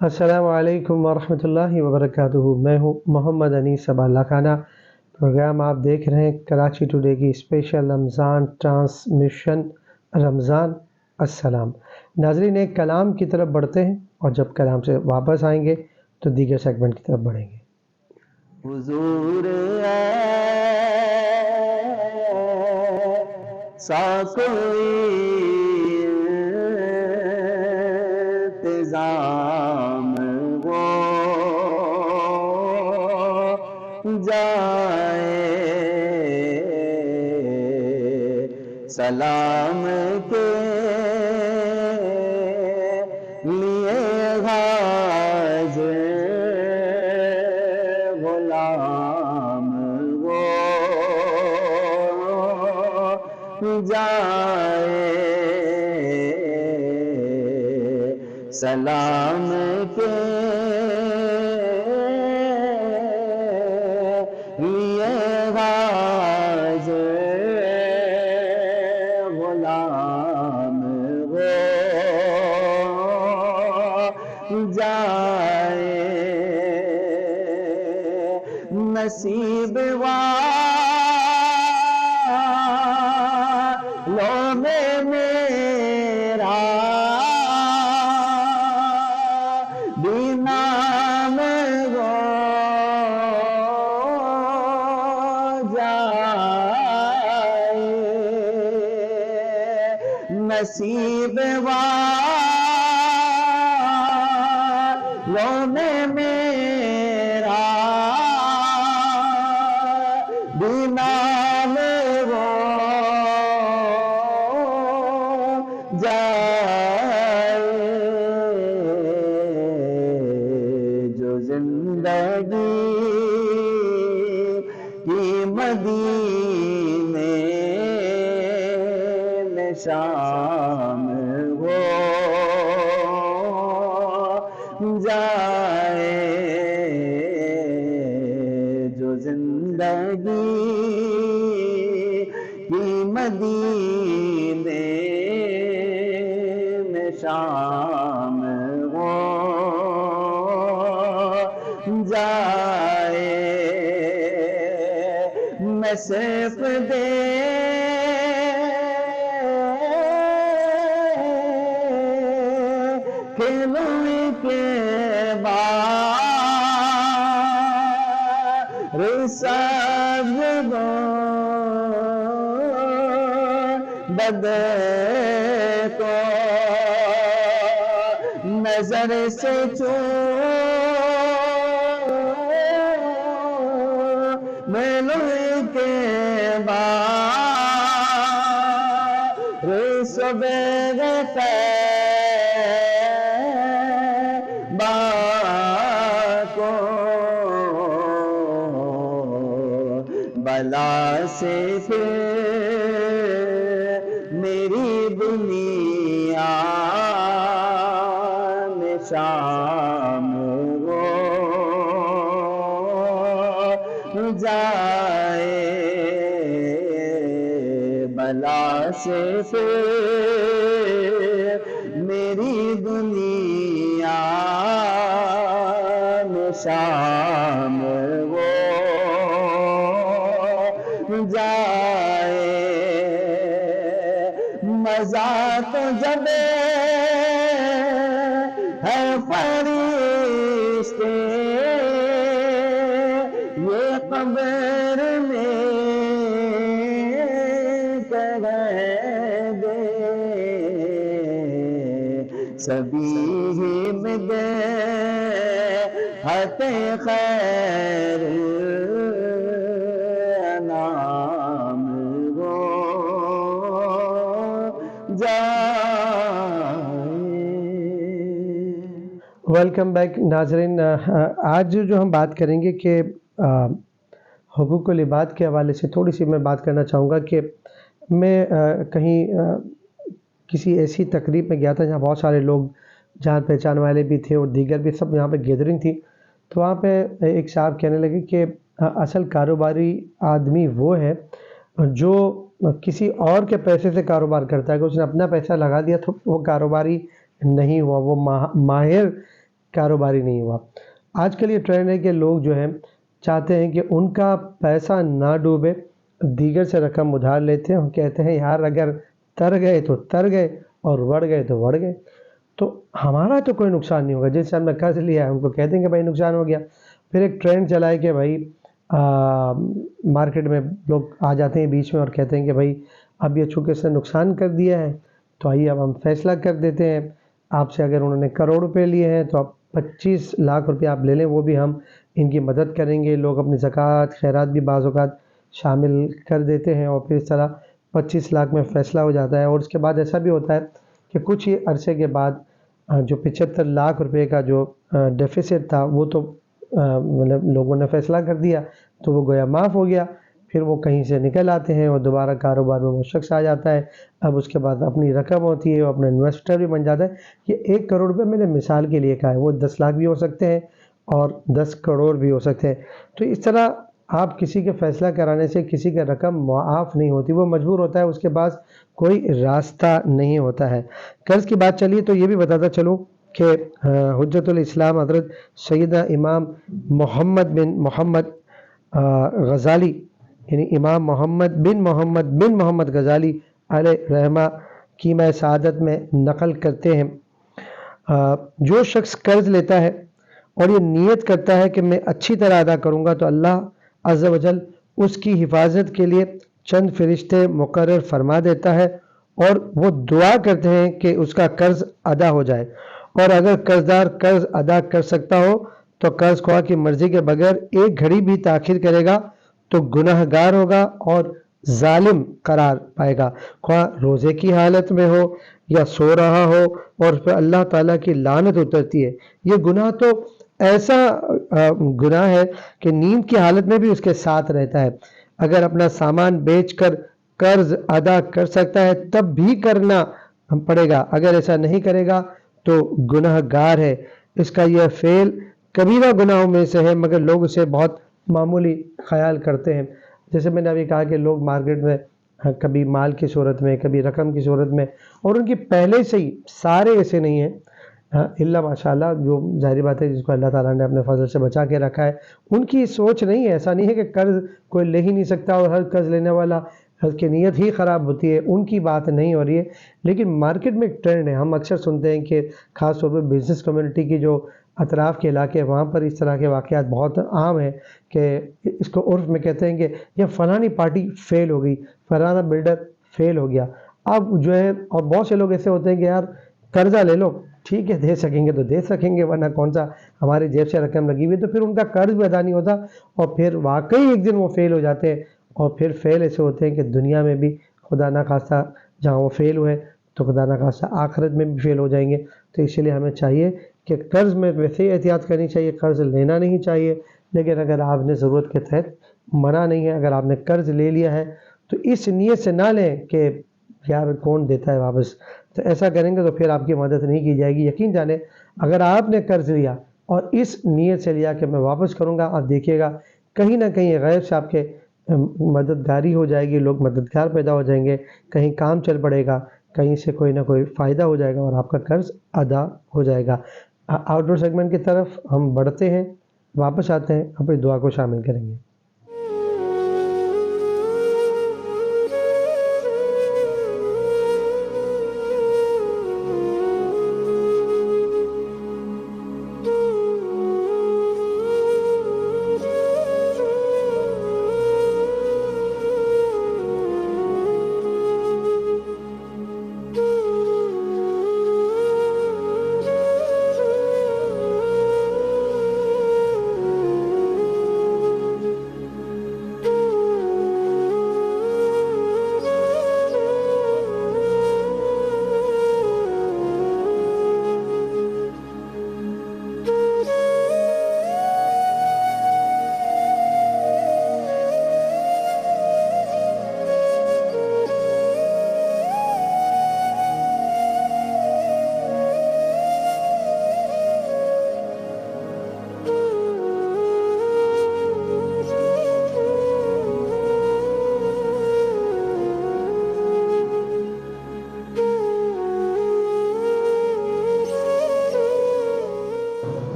السلام علیکم ورحمۃ اللہ وبرکاتہ۔ میں ہوں محمد انیس اللہ خانہ۔ پروگرام آپ دیکھ رہے ہیں کراچی ٹوڈے کی اسپیشل رمضان ٹرانسمیشن رمضان السلام۔ ناظرین، ایک کلام کی طرف بڑھتے ہیں اور جب کلام سے واپس آئیں گے تو دیگر سیگمنٹ کی طرف بڑھیں گے۔ حضور سا کوئی انتظام ہو جائے، سلام کے لیے حاضر غلام ہو جائے، سلام کے لیے حاضر غلام ہو جائے، نصیب والوں میں میرا بھی نام ہو جائے، نصیب والوں میں میرا بھی نام ہو جائے، جو زندگی کی مدینے میں شام ہو جائے، جو زندگی کی مدینے میں شام ہو جائے، میں صرف کھلونے کے بعد سبز بدر کو نظر سے ملنے کے بعد صبح کو بلا سے پھر میری دنیا میں شام ہو جائے، بلا سے پھر میری دنیا میں شام ہو جائے، مزہ تو جب ہے فرشتے یہ قبر میں کر دے، سبھی میں دے ہت خیر انام ہو جائے۔ ویلکم بیک ناظرین۔ آج جو ہم بات کریں گے کہ حقوق العباد کے حوالے سے تھوڑی سی میں بات کرنا چاہوں گا کہ میں کہیں کسی ایسی تقریب میں گیا تھا جہاں بہت سارے لوگ جان پہچان والے بھی تھے اور دیگر بھی سب یہاں پہ گیدرنگ تھی، تو وہاں پہ ایک صاحب کہنے لگے کہ اصل کاروباری آدمی وہ ہے جو کسی اور کے پیسے سے کاروبار کرتا ہے، کہ اس نے اپنا پیسہ لگا دیا تو وہ کاروباری نہیں ہوا، وہ ماہر कारोबारी नहीं हुआ। आजकल ये ट्रेंड है कि लोग जो हैं चाहते हैं कि उनका पैसा ना डूबे, दीगर से रकम उधार लेते हैं और कहते हैं यार अगर तर गए तो तर गए और बढ़ गए तो बढ़ गए, तो हमारा तो कोई नुकसान नहीं होगा। जिससे हमने कर्ज लिया है उनको कह देंगे भाई नुकसान हो गया। फिर एक ट्रेंड चला है कि भाई मार्केट में लोग आ जाते हैं बीच में और कहते हैं कि भाई अब ये चूँकि इसने नुकसान कर दिया है तो आइए अब हम फैसला कर देते हैं आपसे, अगर उन्होंने करोड़ रुपए लिए हैं तो आप 25 लाख रुपए आप ले लें, वो भी हम इनकी मदद करेंगे। लोग अपनी ज़कात खैरात भी बाज़ औक़ात शामिल कर देते हैं और फिर इस तरह 25 लाख में फ़ैसला हो जाता है। और उसके बाद ऐसा भी होता है कि कुछ ही अरसे के बाद जो 75 लाख रुपए का जो डेफिसिट था वो तो मतलब लोगों ने फ़ैसला कर दिया तो वो गोया माफ़ हो गया। फिर वो कहीं से निकल आते हैं और दोबारा कारोबार में वो शख्स आ जाता है। अब उसके बाद अपनी रकम होती है, वो अपना इन्वेस्टर भी बन जाता है। ये 1 करोड़ रुपये मैंने मिसाल के लिए कहा है, वो 10 लाख भी हो सकते हैं और 10 करोड़ भी हो सकते हैं। तो इस तरह आप किसी के फ़ैसला कराने से किसी की रकम मुआफ़ नहीं होती, वो मजबूर होता है, उसके पास कोई रास्ता नहीं होता है। कर्ज़ की बात चली तो ये भी बताता चलूँ कि हुज्जतुल इस्लाम हज़रत सैयदना इमाम मोहम्मद बिन मोहम्मद गज़ाली यानी इमाम मोहम्मद बिन मोहम्मद गज़ाली अलैहि रहमा की मैं सआदत में नक़ल करते हैं, जो शख्स कर्ज़ लेता है और ये नियत करता है कि मैं अच्छी तरह अदा करूँगा तो अल्लाह अज़्ज़ा वजल उसकी हिफाजत के लिए चंद फरिश्ते मुकर्रर फरमा देता है और वो दुआ करते हैं कि उसका कर्ज़ अदा हो जाए। और अगर कर्ज़दार कर्ज़ अदा कर सकता हो तो कर्ज़ ख्वाह की मर्ज़ी के बगैर एक घड़ी भी ताख़ीर करेगा तो गुनहगार होगा और जालिम करार पाएगा, ख्वाह रोज़े की हालत में हो या सो रहा हो और उस पर अल्लाह ताला की लानत उतरती है। ये गुनाह तो ऐसा गुनाह है कि नींद की हालत में भी उसके साथ रहता है। अगर अपना सामान बेचकर कर्ज़ अदा कर सकता है तब भी करना पड़ेगा, अगर ऐसा नहीं करेगा तो गुनहगार है। इसका यह फ़ेल कबीरा गुनाहों में से है मगर लोग उसे बहुत मामूली ख़याल करते हैं। जैसे मैंने अभी कहा कि लोग मार्केट में कभी माल की सूरत में, कभी रकम की सूरत में, और उनकी पहले से ही सारे ऐसे नहीं हैं इल्ला माशाअल्लाह, जो ज़ाहिर बात है जिसको अल्लाह ताला ने अपने फजल से बचा के रखा है, उनकी सोच नहीं है। ऐसा नहीं है कि कर्ज़ कोई ले ही नहीं सकता और हर कर्ज़ लेने वाला की नीयत ही ख़राब होती है, उनकी बात नहीं हो रही है। लेकिन मार्केट में एक ट्रेंड है, हम अक्सर सुनते हैं कि ख़ास तौर पर बिज़नेस कम्युनिटी की जो अतराफ़ के इलाके वहाँ पर इस तरह के वाक़यात बहुत आम हैं कि इसको उर्फ़ में कहते हैं कि यह फ़लानी पार्टी फ़ेल हो गई, फ़लाना बिल्डर फ़ेल हो गया। अब जो है, और बहुत से लोग ऐसे होते हैं कि यार कर्ज़ा ले लो, ठीक है दे सकेंगे तो दे सकेंगे वरना कौन सा हमारी जेब से रकम लगी हुई है, तो फिर उनका कर्ज़ भी अदा नहीं होता और फिर वाकई एक दिन वो फ़ेल हो जाते हैं। और फिर फ़ेल ऐसे होते हैं कि दुनिया में भी खुदा ना खास्ता जहाँ वो फ़ेल हुए तो खुदा ना खास्ता आखिरत में भी फ़ेल हो जाएंगे। तो इसीलिए हमें चाहिए कि कर्ज़ में वैसे ही एहतियात करनी चाहिए, कर्ज़ लेना नहीं चाहिए। लेकिन अगर आपने ज़रूरत के तहत, मना नहीं है, अगर आपने कर्ज़ ले लिया है तो इस नीयत से ना लें कि यार कौन देता है वापस, तो ऐसा करेंगे तो फिर आपकी मदद नहीं की जाएगी। यकीन जाने अगर आपने कर्ज़ लिया और इस नीयत से लिया कि मैं वापस करूँगा, आप देखिएगा कहीं ना कहीं गैब से आपके मददगारी हो जाएगी, लोग मददगार पैदा हो जाएंगे, कहीं काम चल पड़ेगा, कहीं से कोई ना कोई फ़ायदा हो जाएगा और आपका कर्ज़ अदा हो जाएगा। आउटडोर सेगमेंट की तरफ हम बढ़ते हैं, वापस आते हैं, अपनी दुआ को शामिल करेंगे।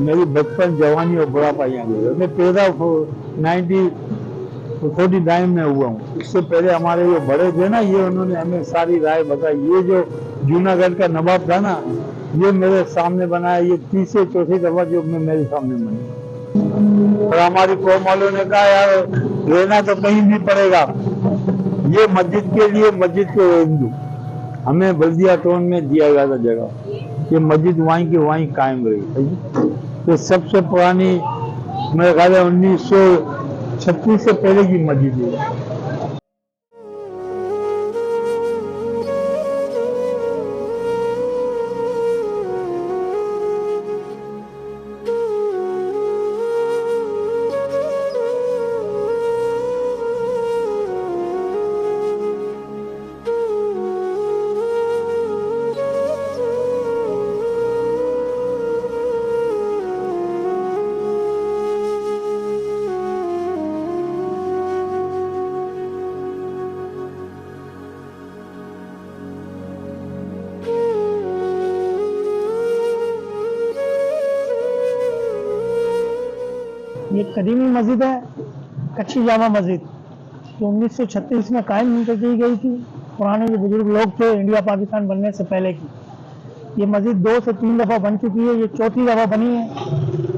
मेरी बचपन, जवानी और बुढ़ापा यहाँ गुजरा। मैं पैदा 1949 में हुआ हूँ। इससे पहले हमारे जो बड़े थे ना, ये उन्होंने हमें सारी राय बताई। ये जो जूनागढ़ का नवाब था ना, ये मेरे सामने बनाया। ये तीसरे चौथी दफा जो मैं मेरे सामने बनी। और हमारी कौम वालों ने कहा यार रहना तो कहीं भी पड़ेगा, ये मस्जिद के लिए, मस्जिद के हिंदू। हमें बल्दिया टाउन में दिया गया था जगह, ये मस्जिद वहीं की वहीं कायम रही। तो सबसे पुरानी मेरे ख्याल है 1936 से पहले की मस्जिद है। ये कदीमी मस्जिद है, कच्ची जामा मस्जिद, जो 1936 में कायम की गई थी। पुराने जो बुजुर्ग लोग थे इंडिया पाकिस्तान बनने से पहले की। ये मस्जिद 2 से 3 दफ़ा बन चुकी है, ये चौथी दफ़ा बनी है।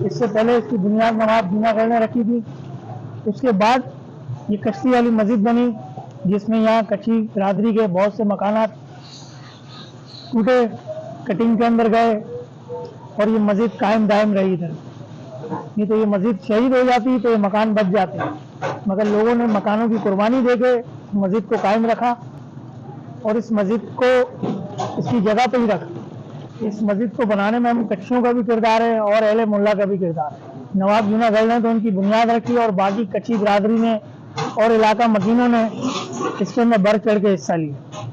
इससे पहले इसकी बुनियाद नवाब जूनागढ़ ने रखी थी। उसके बाद ये कश्ती वाली मस्जिद बनी, जिसमें यहाँ कच्ची बिरादरी के बहुत से मकानात टूटे, कटिंग के अंदर गए, और ये मस्जिद कायम दायम रही थी। नहीं तो ये मस्जिद शहीद हो जाती तो ये मकान बच जाते, मगर लोगों ने मकानों की कुर्बानी देके मस्जिद को कायम रखा और इस मस्जिद को इसकी जगह पे ही रखा। इस मस्जिद को बनाने में हम कच्चियों का भी किरदार है और अहले मोहल्ला का भी किरदार है। नवाब जूनागढ़ ने तो उनकी बुनियाद रखी और बाकी कच्ची बिरादरी ने और इलाका मकीनों ने इसके अंदर बढ़ चढ़ के हिस्सा लिया।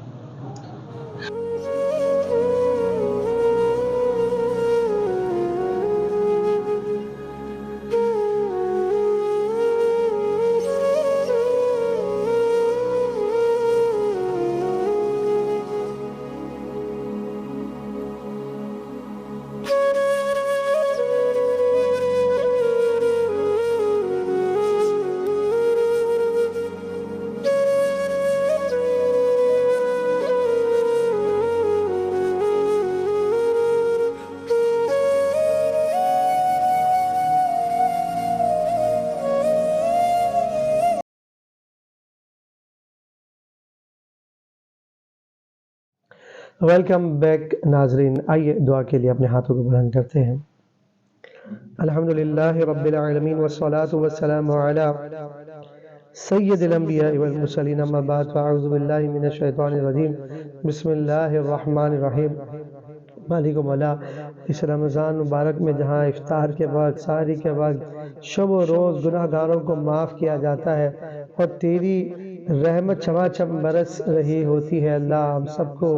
वेलकम बैक नाजरीन। आइए दुआ के लिए अपने हाथों को बुलंद करते हैं। अल्हम्दुलिल्लाह रब्बिल आलमीन वस्सलातु वस्सलामु अला सय्यिदिल अंबिया वल मुरसलीन, अम्मा बाद, फ़अऊज़ु बिल्लाहि मिनश शैतानिर रजीम, बिस्मिल्लाहिर रहमानिर रहीम। मालिक मौला, इस रमज़ान मुबारक में जहाँ इफ्तार के वक्त, सारी के वक्त, शब व रोज़ गुनाहगारों को माफ़ किया जाता है और तेरी रहमत छमाछम बरस रही होती है, अल्लाह हम सबको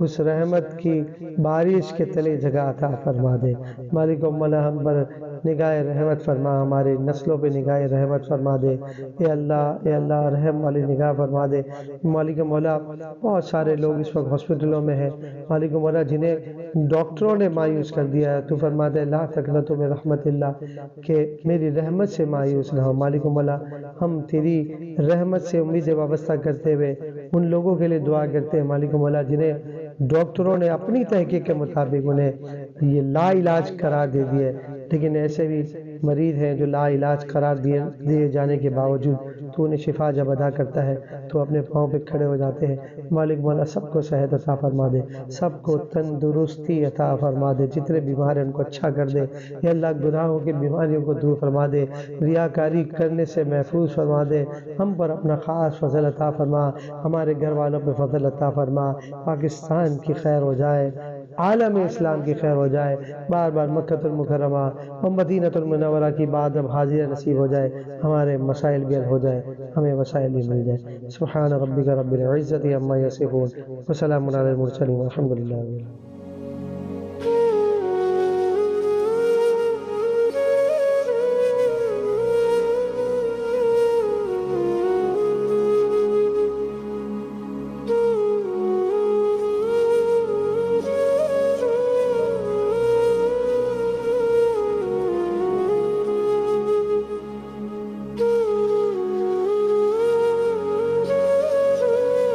उस रहमत की बारिश के तले जगह अता फरमा दे। मालिक मौला, हम पर निगाह रहमत फरमा, हमारे नस्लों पे निगाह रहमत फरमा दे। ए अल्लाह रहम वाली निगाह फरमा दे। मालिक मौला, बहुत सारे लोग इस वक्त हॉस्पिटलों में हैं मालिक मौला, जिन्हें डॉक्टरों ने मायूस कर दिया है। तू फरमा दे ला तक़नतु मिन रहमतिल्लाह, कि मेरी रहमत से मायूस ना हो। मालिक मौला, हम तेरी रहमत से उम्मीदें वाबस्ता करते हुए उन लोगों के लिए दुआ करते हैं मालिक मौला, जिन्हें डॉक्टरों ने अपनी तहकीक के मुताबिक उन्हें ये ला इलाज करार दे दिए, लेकिन ऐसे भी मरीज हैं जो ला इलाज करार दिए जाने के बावजूद तो उन्हें शिफा जब अदा करता है तो अपने पाँव पे खड़े हो जाते हैं। मालिक मौला, सबको सेहत अता फरमा दे, सबको तंदुरुस्ती अता फरमा दे, जितने बीमार हैं उनको अच्छा कर दे। या अल्लाह, गुनाहों की बीमारियों को दूर फरमा दे, रियाकारी करने से महफूज फरमा दे। हम पर अपना ख़ास फजल अता फरमा, हमारे घर वालों पर फजल अता फरमा। पाकिस्तान की खैर हो जाए, आलम इस्लाम की खैर हो जाए, बार बार मक्कतुल मुकर्रमा और मदीनतुल मुनव्वरा की बात अब हाजिर नसीब हो जाए, हमारे मसाइल भी हल हो जाए, हमें वसाइल भी मिल जाए। सुब्हान रब्बिका रब्बिल इज़्ज़ति अम्मा यसिफून व सलामुन अलल मुरसलीन वल्हम्दुलिल्लाहि।